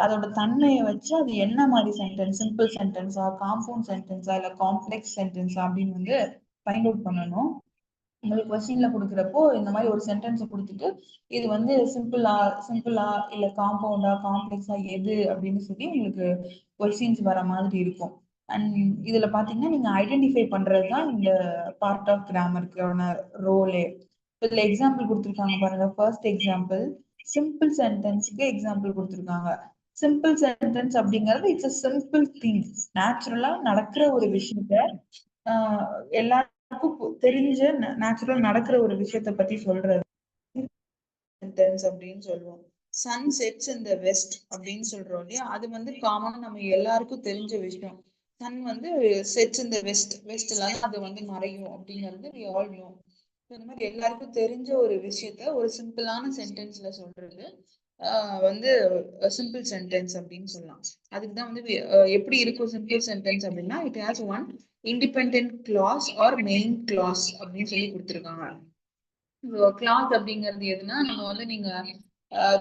அதோட தன்மையை வச்சு அது என்ன மாதிரி சென்டென்ஸ், சிம்பிள் சென்டென்ஸா, காம்பவுண்ட் சென்டென்ஸா, இல்ல காம்ப்ளெக்ஸ் சென்டென்ஸா அப்படின்னு வந்து ஃபைண்ட் அவுட் பண்ணணும். உங்களுக்கு கொஸ்டின்ல கொடுக்குறப்போ இந்த மாதிரி ஒரு சென்டென்ஸ் கொடுத்துட்டு இது வந்து சிம்பிளா இல்ல காம்பவுண்டா காம்ப்ளெக்ஸா எது அப்படின்னு சொல்லி உங்களுக்கு கொஸ்டின்ஸ் வர மாதிரி இருக்கும். அண்ட் இதுல பாத்தீங்கன்னா நீங்க ஐடென்டிஃபை பண்றதுதான் இந்த பார்ட் ஆஃப் கிராமருக்கான ரோலே. இதுல எக்ஸாம்பிள் கொடுத்துருக்காங்க பாருங்க. ஃபர்ஸ்ட் எக்ஸாம்பிள் சிம்பிள் சென்டென்ஸ்க்கு எக்ஸாம்பிள் கொடுத்துருக்காங்க. சிம்பிள் சென்டென்ஸ் அப்படிங்கிறது இட்ஸ் a சிம்பிள் திங், நேச்சுரலா நடக்கிற ஒரு விஷயத்த எல்லாருக்கும் தெரிஞ்ச நேச்சுரலா நடக்கிற ஒரு விஷயத்த பத்தி சொல்றது சென்டென்ஸ் அப்படின்னு சொல்லுவோம். Sun sets in the west அப்படின்னு சொல்றோம் இல்லையா, அது வந்து காமனா நம்ம எல்லாருக்கும் தெரிஞ்ச விஷயம். சன் வந்து செட்ஸ் இன் த வெஸ்ட்ல அது வந்து மறையும் அப்படிங்கிறது we all know. இந்த மாதிரி எல்லாருக்கும் தெரிஞ்ச ஒரு விஷயத்த ஒரு சிம்பிளான சென்டென்ஸ்ல சொல்றது வந்து சிம்பிள் சென்டென்ஸ் அப்படின்னு சொல்லலாம். அதுக்குதான் வந்து எப்படி இருக்கும் சிம்பிள் சென்டென்ஸ் அப்படின்னா, it has one independent clause or main clause அப்படின்னு சொல்லி கொடுத்துருக்காங்க. கிளாஸ் அப்படிங்கிறது எதுனா, நம்ம வந்து நீங்க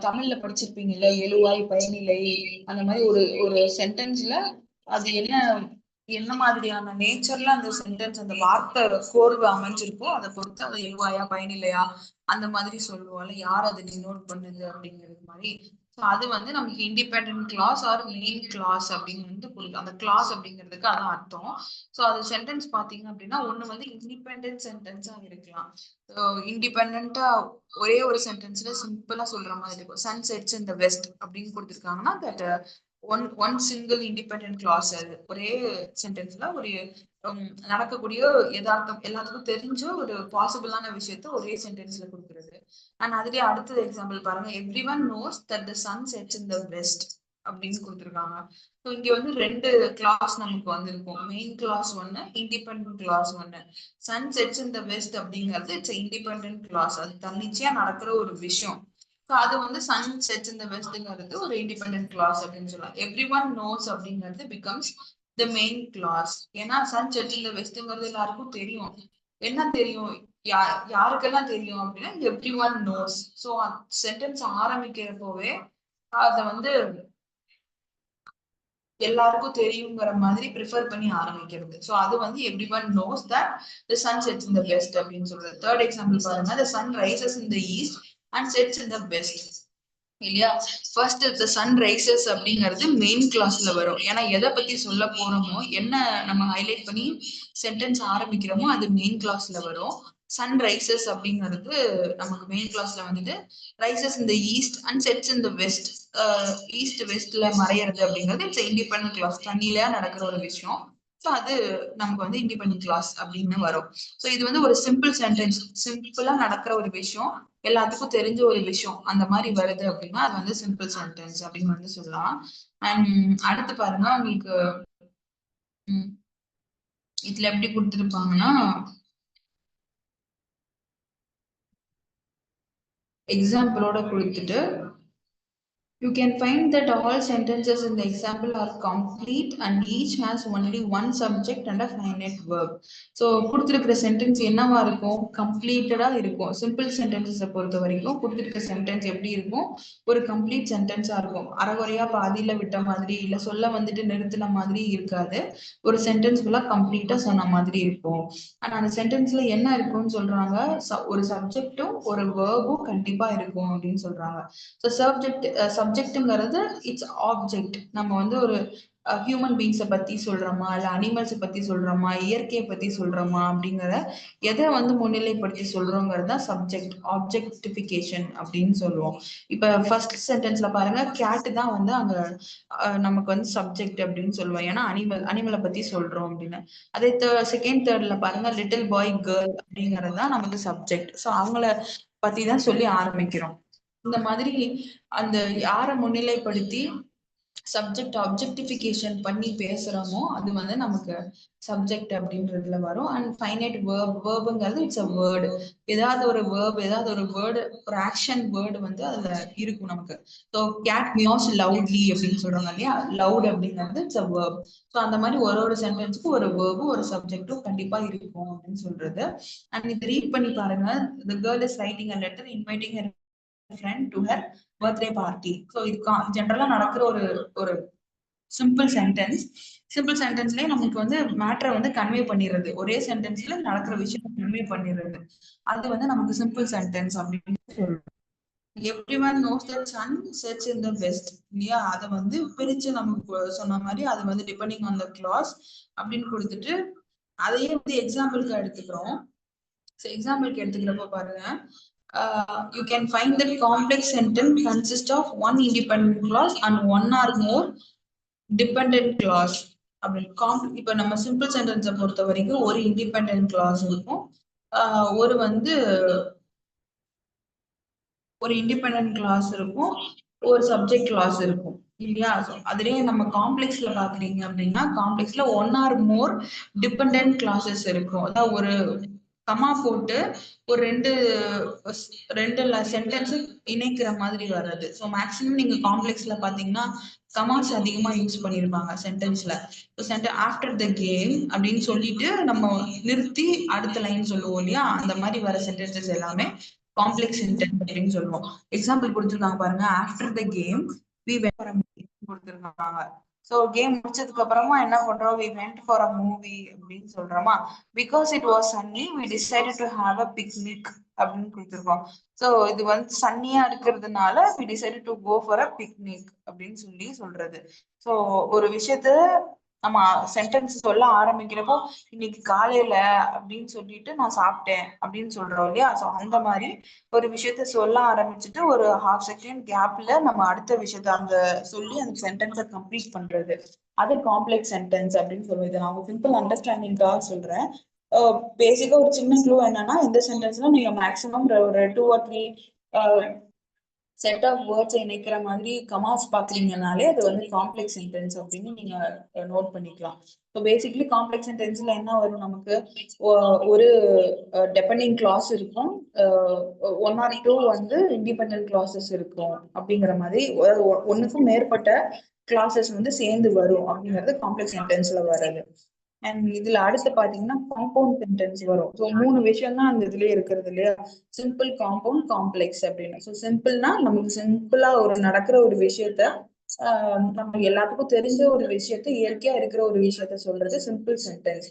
தமிழ்ல படிச்சிருப்பீங்கல்ல, எழுவாய் பயனிலை, அந்த மாதிரி ஒரு ஒரு சென்டென்ஸ்ல அது என்ன என்ன மாதிரியான நேச்சர்ல அந்த சென்டென்ஸ் அந்த வார்த்தை கோர்வு அமைஞ்சிருக்கோ அதை பொறுத்து அது எழுவாயா பயனிலையா அந்த மாதிரி சொல்லுவோம்ல, யார் அதை டினோட் பண்ணுது அப்படிங்கிறது மாதிரி. அது வந்து நமக்கு independent clause or main clause அப்படின்னு வந்து கொடுக்கும். அந்த கிளாஸ் அப்படிங்கிறதுக்கு அதான் அர்த்தம். ஸோ அது சென்டென்ஸ் பாத்தீங்க அப்படின்னா ஒண்ணு வந்து இண்டிபெண்டன்ட் சென்டென்ஸா இருக்கலாம். இண்டிபெண்டா ஒரே ஒரு சென்டென்ஸ்ல சிம்பிளா சொல்ற மாதிரி இருக்கும். Sun sets in the west அப்படின்னு கொடுத்துருக்காங்கன்னா that one single independent clause. அது ஒரே சென்டென்ஸ்ல ஒரு நடக்கக்கூடிய யதார்த்தம் எல்லாத்துக்கும் தெரிஞ்ச ஒரு பாசிபிளான விஷயத்த ஒரே சென்டென்ஸ்ல கொடுக்குறது. அண்ட் அதுலயே அடுத்தது எக்ஸாம்பிள் பாருங்க. Every one knows that the sun sets in the west அப்படின்னு கொடுத்துருக்காங்க. ஸோ இங்க வந்து ரெண்டு கிளாஸ் நமக்கு வந்திருக்கும். மெயின் கிளாஸ் ஒன்னு, இண்டிபெண்டன்ட் கிளாஸ் ஒன்னு. Sun sets in the west அப்படிங்கிறது இட்ஸ் இண்டிபெண்டன்ட் கிளாஸ், அது தன்னிச்சையா நடக்கிற ஒரு விஷயம். ஸோ அது வந்து சன் செட்ஸ் இன் த வெஸ்ட்ங்கிறது ஒரு இண்டிபெண்டன்ட் கிளாஸ் அப்படின்னு சொல்லலாம். எவ்ரி ஒன் நோஸ் அப்படிங்கிறது பிகம்ஸ் த மெயின் கிளாஸ். ஏன்னா சன் செட்ஸ் இன் த வெஸ்ட்ங்கிறது எல்லாருக்கும் தெரியும். என்ன தெரியும், யாருக்கெல்லாம் தெரியும் அப்படின்னா every one knows. So sentence ஆரம்பிக்கிறப்போவே அத வந்து எல்லாருக்கும் தெரியுங்கிற மாதிரி ப்ரிஃபர் பண்ணி ஆரம்பிக்கிறது. ஸோ அது வந்து every one knows that the sun sets in the west அப்படின்னு சொல்றது. தேர்ட் எக்ஸாம்பிள் பாருங்க. The sun rises in the east and sets in the west இல்லையா. ஃபர்ஸ்ட் த சன் ரைசஸ் அப்படிங்கிறது மெயின் கிளாஸ்ல வரும். ஏன்னா எதை பத்தி சொல்ல போறோமோ, என்ன நம்ம ஹைலைட் பண்ணி சென்டென்ஸ் ஆரம்பிக்கிறோமோ அது மெயின் கிளாஸ்ல வரும். சன் ரைசஸ் அப்படிங்கிறது நமக்கு மெயின் கிளாஸ்ல வந்துட்டு rises in the east and sets in the west. East வெஸ்ட்ல மறையிறது அப்படிங்கிறது இட்ஸ் இண்டிபெண்டன்ட் கிளாஸ், தண்ணியில நடக்கிற ஒரு விஷயம். ஸோ அது நமக்கு வந்து இண்டிபெண்டன்ட் கிளாஸ் அப்படின்னு வரும். ஸோ இது வந்து ஒரு சிம்பிள் சென்டென்ஸ், சிம்பிளா நடக்கிற ஒரு விஷயம், எல்லாத்துக்கும் தெரிஞ்ச ஒரு விஷயம் அந்த மாதிரி வருது அப்படின்னா அது வந்து சிம்பிள் சென்டென்ஸ் அப்படின்னு வந்து சொல்லலாம். அண்ட் அடுத்து பாருங்க உங்களுக்கு இதுல எப்படி கொடுத்துருப்பாங்கன்னா, எக்ஸாம்பிளோட கொடுத்துட்டு you can find that all sentences in the example are complete and each has only one subject and a finite verb. So கொடுத்திருக்கிற சென்டென்ஸ் என்னவா இருக்கும், கம்ப்ளீட்டடா இருக்கும். சிம்பிள் சென்டென்சஸை பொறுத்த வரைக்கும் கொடுத்திருக்கிற சென்டென்ஸ் எப்படி இருக்கும், ஒரு கம்ப்ளீட் சென்டென்ஸா இருக்கும். அறகுறையா பாதியில விட்ட மாதிரி இல்ல சொல்ல வந்துட்டு நிறுத்தின மாதிரி இருக்காது. ஒரு சென்டென்ஸ் ஃபுல்லா கம்ப்ளீட்டா சொன்ன மாதிரி இருக்கும். ஆனா அந்த சென்டென்ஸ்ல என்ன இருக்கும்னு சொல்றாங்க, ஒரு சப்ஜெக்டும் ஒரு வேர்பும் கண்டிப்பா இருக்கும் அப்படின்னு சொல்றாங்க. ஸோ சப்ஜெக்ட்ங்கிறது இட்ஸ் ஆப்ஜெக்ட். நம்ம வந்து ஒரு ஹியூமன் பீங்ஸை பத்தி சொல்றோமா இல்ல அனிமல்ஸை பத்தி சொல்றோமா இயற்கையை பத்தி சொல்றோமா அப்படிங்கிற எதை வந்து முன்னிலைப்படுத்தி சொல்றோங்கிறது தான் சப்ஜெக்ட், ஆப்ஜெக்டிஃபிகேஷன் அப்படின்னு சொல்லுவோம். இப்ப ஃபர்ஸ்ட் சென்டென்ஸ்ல பாருங்க, கேட் தான் வந்து அங்க நமக்கு வந்து சப்ஜெக்ட் அப்படின்னு சொல்லுவோம். ஏன்னா அனிமலை பத்தி சொல்றோம் அப்படின்னு. அதே செகண்ட் தேர்ட்ல பாருங்க, லிட்டில் பாய் கேர்ள் அப்படிங்கிறது தான் நமக்கு சப்ஜெக்ட். ஸோ அவங்கள பத்தி தான் சொல்லி ஆரம்பிக்கிறோம். இந்த மாதிரி அந்த யாரை முன்னிலைப்படுத்தி சப்ஜெக்ட் ஆப்ஜெக்டிஃபிகேஷன் பண்ணி பேசுறோமோ அது வந்து நமக்கு சப்ஜெக்ட் அப்படின்றதுல வரும். அண்ட் ஃபைனைட் வேர்புங்கிறது இட்ஸ் அ வேர்டு. ஏதாவது ஒரு வேர்டு, ஏதாவது ஒரு வேர்டு, ஒரு ஆக்ஷன் வேர்டு வந்து அதுல இருக்கும் நமக்கு. ஸோ கேட் மியாஸ் லவுட்லி அப்படின்னு சொல்றாங்க இல்லையா, லவுட் அப்படிங்கிறது இட்ஸ் அ வேர்ப். ஸோ அந்த மாதிரி ஒரு ஒரு சென்டென்ஸுக்கும் ஒரு வேர்பும் ஒரு சப்ஜெக்டும் கண்டிப்பா இருக்கும் அப்படின்னு சொல்றது. அண்ட் இது ரீட் பண்ணி பாருங்க. The girl is writing a letter inviting her friend to her birthday party. So இது ஜென்ரலா நடக்கிற ஒரு சிம்பிள் சென்டென்ஸ். சிம்பிள் சென்டென்ஸ்லயே நமக்கு வந்து மேட்டரை வந்து கன்வே பண்ணிடுறது, ஒரே சென்டென்ஸ்ல நடக்கிற விஷயத்தை கன்வே பண்ணிடுறது, அது வந்து நமக்கு சிம்பிள் சென்டென்ஸ் அப்படின்னு சொல்றோம். Everyone knows that sun sets in the west இல்லையா, அதை வந்து பிரிச்சு நமக்கு சொன்ன மாதிரி அது வந்து டிபெண்டிங் ஆன் த கிளாஸ் அப்படின்னு கொடுத்துட்டு அதையே வந்து எக்ஸாம்பிளுக்கு எடுத்துக்கிறோம். ஸோ எக்ஸாம்பிளுக்கு எடுத்துக்கிறப்ப பாருங்க, you can find that complex sentence consists of one independent clause and one or more dependent clause. அப்படி இப்ப நம்ம சிம்பிள் சென்டென்ஸை பொறுத்த வரைக்கும் ஒரு இண்டிபெண்டன்ட் கிளாஸ் இருக்கும், ஒரு வந்து ஒரு இண்டிபெண்டன்ட் கிளாஸ் இருக்கும், ஒரு சப்ஜெக்ட் கிளாஸ் இருக்கும் இல்லையா. அதுலயே நம்ம காம்ப்ளெக்ஸ்ல பாக்குறீங்க அப்படின்னா காம்ப்ளெக்ஸ்ல ஒன் ஆர் மோர் டிபெண்டன்ட் கிளாஸஸ் இருக்கும். அதாவது ஒரு கமா போட்டு ஒரு ரெண்டு சென்டென்ஸ் இணைக்கிற மாதிரி வர்றது. ஸோ மேக்ஸிமம் நீங்க காம்ப்ளெக்ஸ்ல பாத்தீங்கன்னா கமாஸ் அதிகமா யூஸ் பண்ணிருப்பாங்க சென்டென்ஸ்ல. ஆஃப்டர் த கேம் அப்படின்னு சொல்லிட்டு நம்ம நிறுத்தி அடுத்த லைன் சொல்லுவோம் இல்லையா, அந்த மாதிரி வர சென்டென்சஸ் எல்லாமே காம்ப்ளெக்ஸ் சென்டென்ஸ் அப்படின்னு சொல்லுவோம். எக்ஸாம்பிள் கொடுத்துருக்காங்க பாருங்க, after the game we went for a movie கொடுத்துருக்காங்க. ஸோ கேம் முடிச்சதுக்கு அப்புறமா என்ன பண்றோம், we went for a movie அப்படின்னு சொல்றோமா. Because it was sunny we decided to have a picnic அப்படின்னு கொடுத்துருக்கோம். ஸோ இது வந்து சன்னியா இருக்கிறதுனால we decided to go for a picnic அப்படின்னு சொல்றது. ஸோ ஒரு விஷயத்த நம்ம சென்டென்ஸ் சொல்ல ஆரம்பிக்கிறப்போ இன்னைக்கு காலையில அப்படின்னு சொல்லிட்டு நான் சாப்பிட்டேன் அப்படின்னு சொல்றோம் இல்லையா. ஸோ அந்த மாதிரி ஒரு விஷயத்த சொல்ல ஆரம்பிச்சுட்டு ஒரு ஹாஃப் செகண்ட் கேப்ல நம்ம அடுத்த விஷயத்த அந்த சொல்லி அந்த சென்டென்ஸை கம்ப்ளீட் பண்றது, அது காம்ப்ளெக்ஸ் சென்டென்ஸ் அப்படின்னு சொல்லுவோம். இதை நான் சிம்பிள் அண்டர்ஸ்டாண்டிங்காக சொல்றேன். பேசிக்கா ஒரு சின்ன க்ளூ என்னன்னா, இந்த சென்டென்ஸ்ல நீங்க மேக்ஸிமம் ஒரு 2 or 3 செட் ஆஃப் வேர்ட்ஸ் இணைக்கிற மாதிரி கமாஸ் பாக்குறீங்கனாலே அது வந்து காம்ப்ளெக்ஸ் சென்டென்ஸ் அப்படின்னு நீங்க நோட் பண்ணிக்கலாம். ஸோ பேசிக்கலி காம்ப்ளெக்ஸ் சென்டென்ஸ்ல என்ன வரும், நமக்கு ஒரு டெபெண்டிங் கிளாஸ் இருக்கும், ஒன் ஆர் டூ வந்து இண்டிபெண்டன்ட் கிளாஸஸ் இருக்கும் அப்படிங்கிற மாதிரி ஒன்னுக்கும் மேற்பட்ட கிளாஸஸ் வந்து சேர்ந்து வரும் அப்படிங்கிறது காம்ப்ளெக்ஸ் சென்டென்ஸ்ல வர்றது. அண்ட் இதுல அடுத்து பாத்தீங்கன்னா காம்பவுண்ட் சென்டென்ஸ் வரும். ஸோ 3 விஷயம் தான் அந்த இதுலயே இருக்கிறது இல்லையா, சிம்பிள், காம்பவுண்ட், காம்ப்ளெக்ஸ் அப்படின்னு. ஸோ சிம்பிள்னா நமக்கு சிம்பிளா ஒரு நடக்கிற ஒரு விஷயத்த, நம்ம எல்லாத்துக்கும் தெரிஞ்ச ஒரு விஷயத்த, இயற்கையா இருக்கிற ஒரு விஷயத்த சொல்றது சிம்பிள் சென்டென்ஸ்.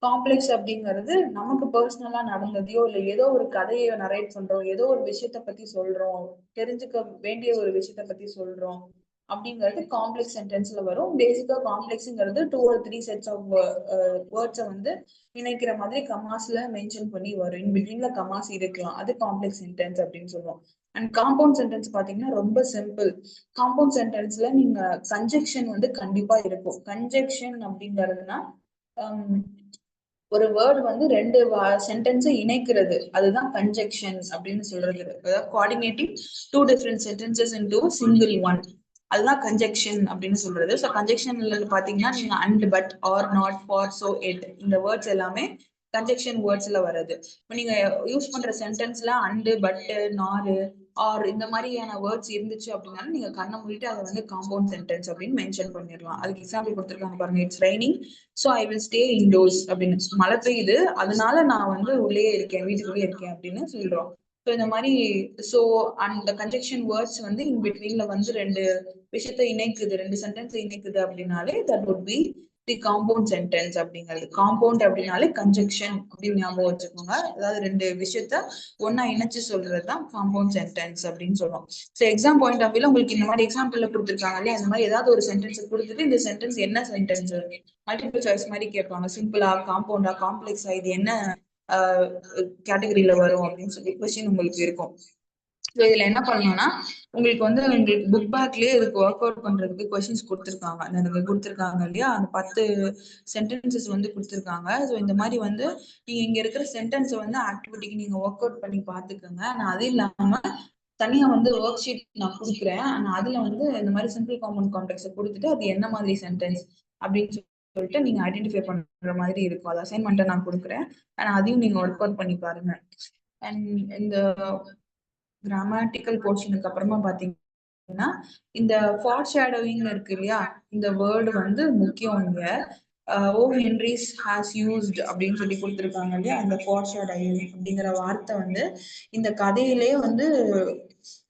காம்ப்ளெக்ஸ் அப்படிங்கிறது நமக்கு பர்சனலா நடந்ததையோ இல்ல ஏதோ ஒரு கதையை நரேட் பண்றோம், ஏதோ ஒரு விஷயத்த பத்தி சொல்றோம், தெரிஞ்சுக்க வேண்டிய ஒரு விஷயத்த பத்தி சொல்றோம் அப்படிங்கிறது காம்ப்ளெக்ஸ் சென்டென்ஸ்ல வரும். பேசிக்கா காம்ப்ளெக்ஸ்ங்கிறது 2 or 3 செட்ஸ் ஆஃப் வேர்ட்ஸை வந்து இணைக்கிற மாதிரி கமாஸ்ல மென்ஷன் பண்ணி வரும். இன் பிட்வீன்ல கமாஸ் இருக்கலாம், அது காம்ப்ளெக்ஸ் சென்டென்ஸ் அப்படின்னு சொல்லுவோம். அண்ட் காம்பவுண்ட் சென்டென்ஸ் பாத்தீங்கன்னா ரொம்ப சிம்பிள். காம்பவுண்ட் சென்டென்ஸ்ல நீங்க கன்ஜெக்ஷன் வந்து கண்டிப்பா இருக்கும். கன்ஜெக்ஷன் அப்படிங்கிறதுனா ஒரு வேர்டு வந்து ரெண்டு சென்டென்ஸை இணைக்கிறது, அதுதான் கன்ஜெக்ஷன் அப்படின்னு சொல்றது. அதாவது coordinating 2 different sentences into single one, அதுதான் கன்ஜெக்ஷன் அப்படின்னு சொல்றது. ஸோ கன்ஜெக்ஷன்ல பாத்தீங்கன்னா நீங்க and, but, or, nor, for, so, yet, இந்த வேர்ட்ஸ் எல்லாமே கன்ஜெக்ஷன் வேர்ட்ஸ்ல வருது. இப்போ நீங்க யூஸ் பண்ற சென்டென்ஸ்ல அண்டு, பட், நாரு, ஆர் இந்த மாதிரியான வேர்ட்ஸ் இருந்துச்சு அப்படின்னாலும் நீங்க கண்ணை மூடிட்டு அதை வந்து காம்பவுண்ட் சென்டென்ஸ் அப்படின்னு மென்ஷன் பண்ணிடலாம். அதுக்கு எக்ஸாம்பிள் கொடுத்துருக்காங்க பாருங்க, it's raining so I will stay indoors அப்படின்னு. மழை பெய்யுது அதனால நான் வந்து உள்ளே இருக்கேன், வீட்டுக்குள்ளே இருக்கேன் அப்படின்னு சொல்றோம். ஸோ இந்த மாதிரி ஸோ அந்த கன்ஜெக்ஷன் வேர்ட்ஸ் வந்து இன் பிட்வீன்ல வந்து ரெண்டு விஷயத்தை இணைக்குது, ரெண்டு சென்டென்ஸ் இணைக்குது அப்படின்னாலே that would be the compound sentence அப்படிங்கிறது. காம்பவுண்ட் அப்படின்னாலே கன்ஜெக்ஷன் அப்படின்னு ஞாபகம் வச்சுக்கோங்க. அதாவது ரெண்டு விஷயத்த ஒன்னா இணைச்சு சொல்றதுதான் காம்பவுண்ட் சென்டென்ஸ் அப்படின்னு சொல்லுவோம். ஸோ எக்ஸாம் பாயிண்ட் ஆஃப் வியூல உங்களுக்கு இந்த மாதிரி எக்ஸாம்பிள்ல கொடுத்துருக்காங்க இல்லையா, அந்த மாதிரி ஏதாவது ஒரு சென்டென்ஸ் கொடுத்துட்டு இந்த சென்டென்ஸ் என்ன சென்டென்ஸ் மல்டிபிள் சாய்ஸ் மாதிரி கேட்பாங்க. சிம்பிளா, காம்பவுண்டா, காம்ப்ளெக்ஸா, இது என்ன கேட்டகரியில வரும் அப்படின்னு சொல்லி கொஸ்டின் உங்களுக்கு இருக்கும். ஸோ இதுல என்ன பண்ணணும்னா உங்களுக்கு வந்து உங்களுக்கு புக் பேக்லயே இதுக்கு ஒர்க் அவுட் பண்றதுக்கு கொஸ்டின்ஸ் கொடுத்துருக்காங்க. எனக்கு கொடுத்துருக்காங்க இல்லையா, அந்த 10 சென்டென்சஸ் வந்து கொடுத்துருக்காங்க. ஸோ இந்த மாதிரி வந்து நீங்க இங்க இருக்கிற சென்டென்ஸை வந்து ஆக்டிவிட்டிக்கு நீங்க ஒர்க் அவுட் பண்ணி பாத்துக்கோங்க. நான் அது இல்லாம தனியா வந்து ஒர்க் ஷீட் நான் கொடுக்குறேன். ஆனா அதுல வந்து இந்த மாதிரி சிம்பிள், காம்பவுண்ட், காம்ப்ளெக்ஸை கொடுத்துட்டு அது என்ன மாதிரி சென்டென்ஸ் அப்படின்னு சொல்லிட்டு நீங்க ஐடென்டிஃபை பண்ற மாதிரி இருக்கும். அது அசைன்மெண்ட்டை நான் கொடுக்குறேன், ஆனா அதையும் நீங்க ஒர்க் அவுட் பண்ணி பாருங்க. அண்ட் இந்த கிராமட்டிக்கல் போர்ஷனுக்கு அப்புறமா பாத்தீங்கன்னா இந்த ஃபார் ஷேடோவிங் இருக்கு இல்லையா, இந்த வேர்டு வந்து முக்கியம். இங்க ஓ ஹென்ரிஸ் ஹாஸ் யூஸ்ட் அப்படின்னு சொல்லி கொடுத்துருக்காங்க இல்லையா, அந்த ஃபார் ஷேடோவிங் அப்படிங்கிற வார்த்தை வந்து இந்த கதையிலே வந்து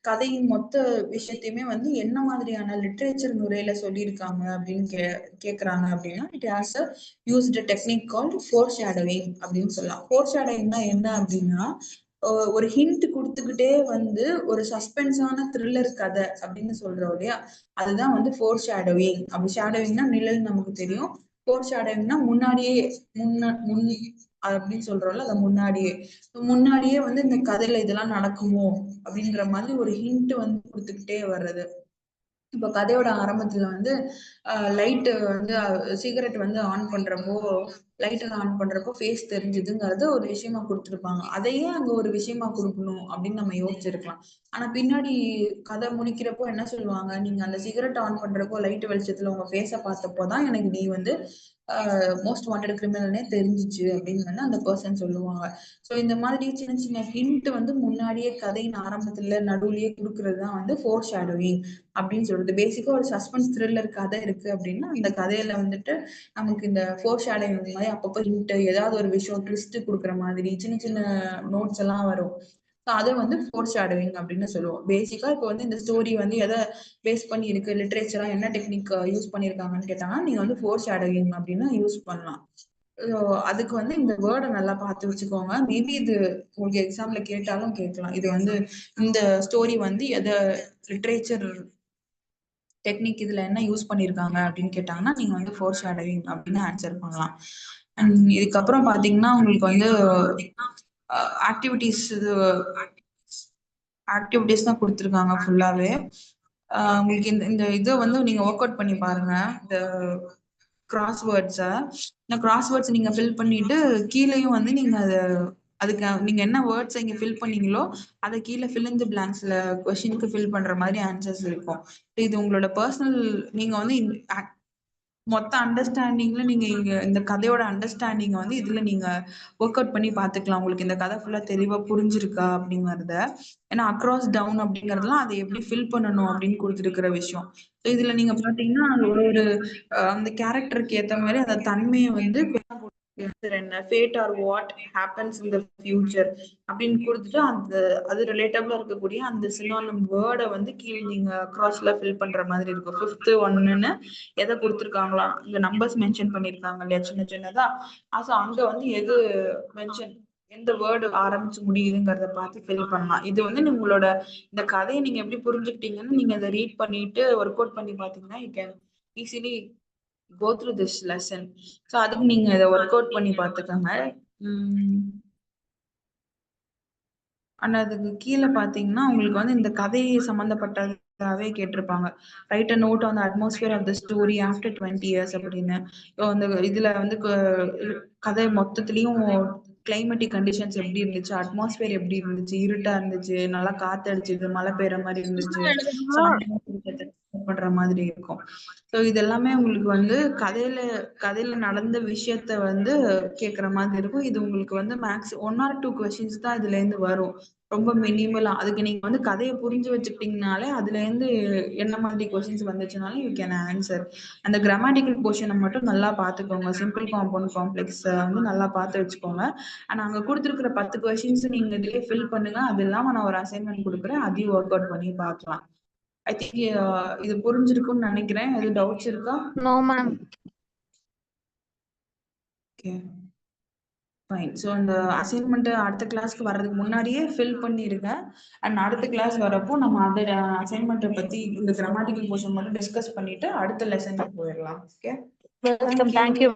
கதையின் மொத்த விஷயத்தையுமே வந்து என்ன மாதிரியான லிட்ரேச்சர் முறையில சொல்லியிருக்காங்க அப்படின்னு கேக்குறாங்க அப்படின்னா, it has a used technique called four shadowing அப்படின்னு சொல்லலாம். ஃபோர் ஷேடோவிங்னா என்ன அப்படின்னா, ஒரு ஹிண்ட் குடுத்துக்கிட்டே வந்து ஒரு சஸ்பென்ஸான த்ரில்லர் கதை அப்படின்னு சொல்றோம் இல்லையா? அதுதான் வந்து ஃபோர் ஷேடோவிங். அப்படி ஷேடோவிங்னா நிழல் நமக்கு தெரியும். ஃபோர் ஷேடோவிங்னா முன்னாடியே முன் அப்படின்னு சொல்றோம்ல, அத முன்னாடியே வந்து இந்த கதையில இதெல்லாம் நடக்குமோ அப்படின்ற மாதிரி ஒரு ஹிண்ட் வந்து குடுத்துக்கிட்டே வர்றது. இப்ப கதையோட ஆரம்பத்துல வந்து லைட் வந்து சிகரெட் வந்து ஆன் பண்றப்போ லைட் ஆன் பண்றப்போ ஃபேஸ் தெரிஞ்சுதுங்கிறது ஒரு விஷயமா குடுத்துருப்பாங்க. அதையே அங்க ஒரு விஷயமா குடுக்கணும் அப்படின்னு நம்ம யோசிச்சிருக்கலாம். ஆனா பின்னாடி கதை முடிக்கிறப்போ என்ன சொல்லுவாங்க, "நீங்க அந்த சிகரெட் ஆன் பண்றப்போ லைட் வெளிச்சத்துல உங்க ஃபேஸ பார்த்தப்போ தான் எனக்கு நீ வந்து மோஸ்ட் வாண்டட் கிரிமினல்னே தெரிஞ்சுச்சு" அப்படின்னு வந்து அந்த பெர்சன் சொல்லுவாங்க. ஸோ இந்த மாதிரி சின்ன சின்ன ஹிண்ட் வந்து முன்னாடியே கதையின் ஆரம்பத்துல நடுவுலயே குடுக்குறது தான் வந்து ஃபோர் ஷேடோவிங் அப்படின்னு சொல்றது. பேசிக்கா ஒரு சஸ்பென்ஸ் த்ரில்லர் கதை இருக்கு அப்படின்னா, அந்த கதையில வந்துட்டு நமக்கு இந்த ஃபோர் ஷேடோவிங் மாதிரி அப்பப்போ ஹிண்ட் ஏதாவது ஒரு விஷயம் ட்விஸ்ட் குடுக்குற மாதிரி சின்ன சின்ன நோட்ஸ் எல்லாம் வரும். ஸோ அத வந்து ஃபோர் ஷேடோவிங் அப்படின்னு சொல்லுவோம். பேசிக்கா இப்போ வந்து இந்த ஸ்டோரி வந்து எத பேஸ் பண்ணி இருக்கு, லிட்ரேச்சரா என்ன டெக்னிக் யூஸ் பண்ணியிருக்காங்கன்னு கேட்டாங்கன்னா, நீங்க வந்து ஃபோர் ஷேடோவிங் அப்படின்னு யூஸ் பண்ணலாம். ஸோ அதுக்கு வந்து இந்த வேர்ட நல்லா பார்த்து வச்சுக்கோங்க. மேபி இது உங்களுக்கு எக்ஸாம்ல கேட்டாலும் கேட்கலாம். இது வந்து இந்த ஸ்டோரி வந்து லிட்ரேச்சர் டெக்னிக் இதுல என்ன யூஸ் பண்ணியிருக்காங்க அப்படின்னு கேட்டாங்கன்னா, நீங்க வந்து ஃபோர் ஷேடோவிங் அப்படின்னு ஆன்சர் பண்ணலாம். அண்ட் இதுக்கப்புறம் பார்த்தீங்கன்னா, உங்களுக்கு வந்து ஆக்டிவிட்டீஸ் ஆக்டிவிட்டீஸ் தான் குடுத்துருக்காங்க ஃபுல்லாவே. உங்களுக்கு இந்த இந்த இத வந்து நீங்க ஒர்க் அவுட் பண்ணி பாருங்க. இந்த கிராஸ்வேர்ட்ஸ. இந்த கிராஸ்வேர்ட்ஸ் நீங்க ஃபில் பண்ணிட்டு, கீழயும் வந்து நீங்க அதுக்கு நீங்க என்ன வேர்ட்ஸ் இங்க ஃபில் பண்ணீங்களோ, அத கீழ ஃபில் இன் தி பிளாங்க்ஸ்ல கொஸ்டினுக்கு ஃபில் பண்ற மாரி ஆன்சர்ஸ் இருக்கும். இது உங்களோட பெர்சனல் நீங்க வந்து மொத்த அண்டர்ஸ்டாண்டிங்ல நீங்க இங்க இந்த கதையோட அண்டர்ஸ்டாண்டிங் வந்து இதுல நீங்க ஒர்க் அவுட் பண்ணி பாத்துக்கலாம். உங்களுக்கு இந்த கதை ஃபுல்லா தெளிவா புரிஞ்சிருக்கா அப்படிங்கறத. ஏன்னா அக்ராஸ் டவுன் அப்படிங்கறதெல்லாம் அதை எப்படி ஃபில் பண்ணணும் அப்படின்னு கொடுத்துருக்கிற விஷயம். இதுல நீங்க பாத்தீங்கன்னா ஒரு ஒரு அந்த கேரக்டருக்கு ஏத்த மாதிரி அந்த தன்மையை வந்து என்ன fate or what happens in the future அப்படின்னு கொடுத்துட்டு அந்த அது ரிலேட்டபிளா இருக்கக்கூடிய அந்த சினோனிம் வேர்டை வந்து கீழே நீங்க கிராஸ்ல ஃபில் பண்ற மாதிரி இருக்கும். 5th ஒன்னுன்னு எதை கொடுத்துருக்காங்களா இங்க நம்பர்ஸ் மென்ஷன் பண்ணிருக்காங்க இல்லையா சின்ன சின்னதா. அங்க வந்து எது மென்ஷன் எந்த வேர்டு ஆரம்பிச்சு முடியுதுங்கிறத பார்த்து ஃபில் பண்ணலாம். இது வந்து உங்களோட இந்த கதையை நீங்க எப்படி புரிஞ்சுக்கிட்டீங்கன்னு நீங்க இதை ரீட் பண்ணிட்டு ஒர்க் அவுட் பண்ணி பாத்தீங்கன்னா you can easily go through this lesson. So அதுக்கு நீங்க இதை ஒர்க் அவுட் பண்ணி பார்த்துக்கோங்க. ஆனா அதுக்கு கீழே பாத்தீங்கன்னா உங்களுக்கு வந்து இந்த கதை சம்பந்தப்பட்டதாவே கேட்டிருப்பாங்க. Write a note on the atmosphere of the story after 20 years அப்படின்னு. அந்த இதுல வந்து கதை மொத்தத்திலயும் கிளைமேட்டிக் கண்டிஷன்ஸ் எப்படி இருந்துச்சு, அட்மாஸ்பியர் எப்படி இருந்துச்சு, இருட்டா இருந்துச்சு, நல்லா காத்தடிச்சுது, மழை பெய்யுற மாதிரி இருந்துச்சு, பண்ற மாதிரி இருக்கும். ஸோ இது எல்லாமே உங்களுக்கு வந்து கதையில நடந்த விஷயத்த வந்து கேட்குற மாதிரி இருக்கும். இது உங்களுக்கு வந்து மேக்ஸ் 1 or 2 கொஸ்டின்ஸ் தான் இதுல இருந்து வரும். ரொம்ப மினிமலா. அதுக்கு நீங்க வந்து கதையை புரிஞ்சு வச்சுக்கிட்டீங்கனாலே அதுல இருந்து என்ன மாதிரி கொஸ்டின்ஸ் வந்துச்சுனாலும் யூ கேன் ஆன்சர். அந்த கிராமட்டிக்கல் போர்ஷனை மட்டும் நல்லா பார்த்துக்கோங்க. சிம்பிள் காம்பவுண்ட் காம்ப்ளெக்ஸ் வந்து நல்லா பார்த்து வச்சுக்கோங்க. ஆனா அங்க கொடுத்துருக்கிற 10 கொஸ்டின்ஸ் நீங்க இதுலயே ஃபில் பண்ணுங்க. அது இல்லாம நான் ஒரு அசைன்மெண்ட் கொடுக்குறேன். அதையும் ஒர்க் அவுட் பண்ணி பார்க்கலாம். ஐ திங்க் இது புரிஞ்சிருக்கும்னு நினைக்கிறேன். எதுவும் டவுட்ஸ் இருக்கா?
No ma'am.
Okay fine. So அந்த அசைன்மெண்ட் அடுத்த கிளாஸ்க்கு வர்றதுக்கு முன்னாடியே ஃபில் பண்ணிருங்க. அண்ட் அடுத்த கிளாஸ் வரப்போ நம்ம அந்த அசைன்மெண்ட்டை பத்தி இந்த கிராமட்டிக்கல் போர்ஷன் மட்டும் டிஸ்கஸ் பண்ணிட்டு அடுத்த லெசனுக்கு போயிடலாம். Okay,
welcome. தேங்க்யூ.